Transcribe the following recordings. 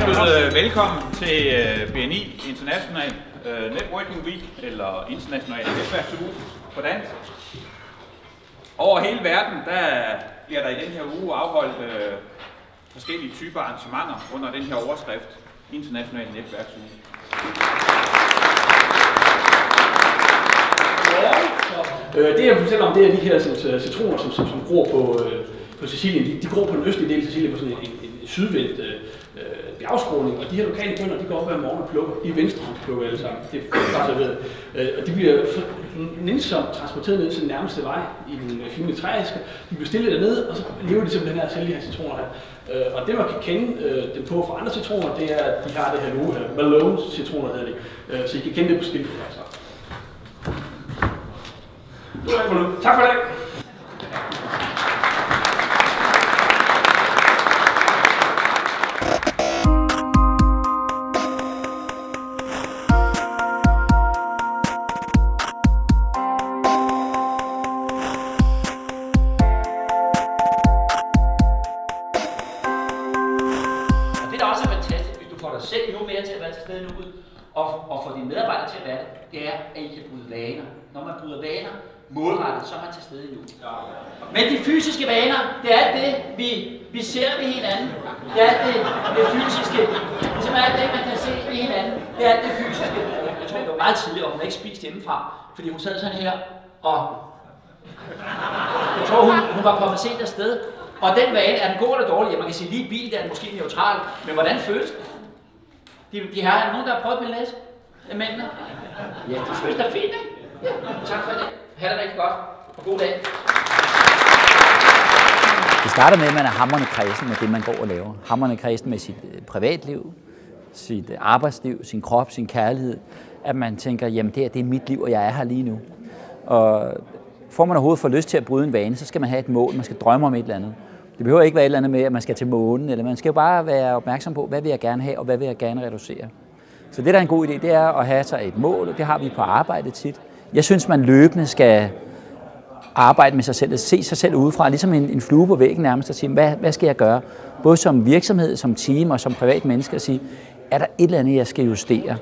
byde velkommen til BNI International Networking Week, eller International Netværksuge på dansk. Over hele verden, der bliver der i den her uge afholdt forskellige typer arrangementer under den her overskrift, International Netværksuge. Det jeg fortæller om, det er de her citroner, som gror på Sicilien. De gror på den østlige del af Sicilien på sådan en sydvendt bjergskråning, og de her lokale bønder, de går op hver morgen og plukker. De venstrehåndsplukker alle sammen. Det er bare serveret. Og de bliver nænsomt transporteret ned til den nærmeste vej i den fine trææske. De bliver stillet dernede, og så lever de simpelthen her at sælge de her citroner her. Og det man kan kende dem på fra andre citroner, det er, at de har det her logo her. Malones citroner hedder det. Så I kan kende det på skiltet her. Så. Tak for det. Det, der også er fantastisk, hvis du får dig selv endnu mere til at være til stede nu ud, og får dine medarbejdere til at være det er, at I kan bryde vaner. Når man bryder vaner målrettet, så er man til stede nu. Men de fysiske vaner, det er alt det, vi ser ved hinanden. Det er alt det fysiske. Ligesom alt det, man kan se ved hinanden. Det er alt det fysiske. Jeg tror, det var meget tidligere, og hun ikke spist hjemmefra, fordi hun sad sådan her, og jeg tror, hun var kommet sent afsted. Og den vane, er den god eller dårlig? Man kan sige, lige i bil, der er den måske neutral, men hvordan føles det? De her, er der nogen, der har prøvet Pilates? Mændene? Ja, det føles da fint, ikke? Ja, tak for det. Ha' det rigtig godt, og god dag. Det starter med, at man er hamrende kredsen med det, man går og laver. Hamrende kredsen med sit privatliv, sit arbejdsliv, sin krop, sin kærlighed. At man tænker, jamen det er mit liv, og jeg er her lige nu. Og får man overhovedet for lyst til at bryde en vane, så skal man have et mål, man skal drømme om et eller andet. Det behøver ikke være et eller andet med, at man skal til månen, eller man skal jo bare være opmærksom på, hvad vil jeg gerne have, og hvad vil jeg gerne reducere. Så det, der er en god idé, det er at have sig et mål, og det har vi på arbejdet tit. Jeg synes, man løbende skal arbejde med sig selv, og se sig selv udefra, ligesom en flue på væggen nærmest, og sige, hvad skal jeg gøre? Både som virksomhed, som team og som privat menneske, at sige, er der et eller andet, jeg skal justere?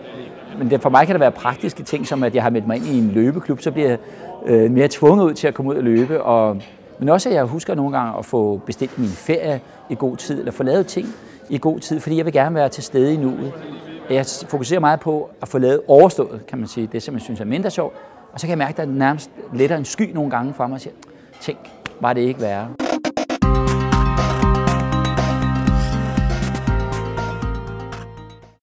Men for mig kan der være praktiske ting, som at jeg har meldt mig ind i en løbeklub, så bliver jeg mere tvunget ud til at komme ud og løbe, men også, at jeg husker nogle gange at få bestilt min ferie i god tid, eller få lavet ting i god tid, fordi jeg vil gerne være til stede i nuet. Jeg fokuserer meget på at få lavet overstået, kan man sige, det som jeg synes er mindre sjovt, og så kan jeg mærke, at der nærmest letter en sky nogle gange fra mig og siger, tænk, var det ikke værre?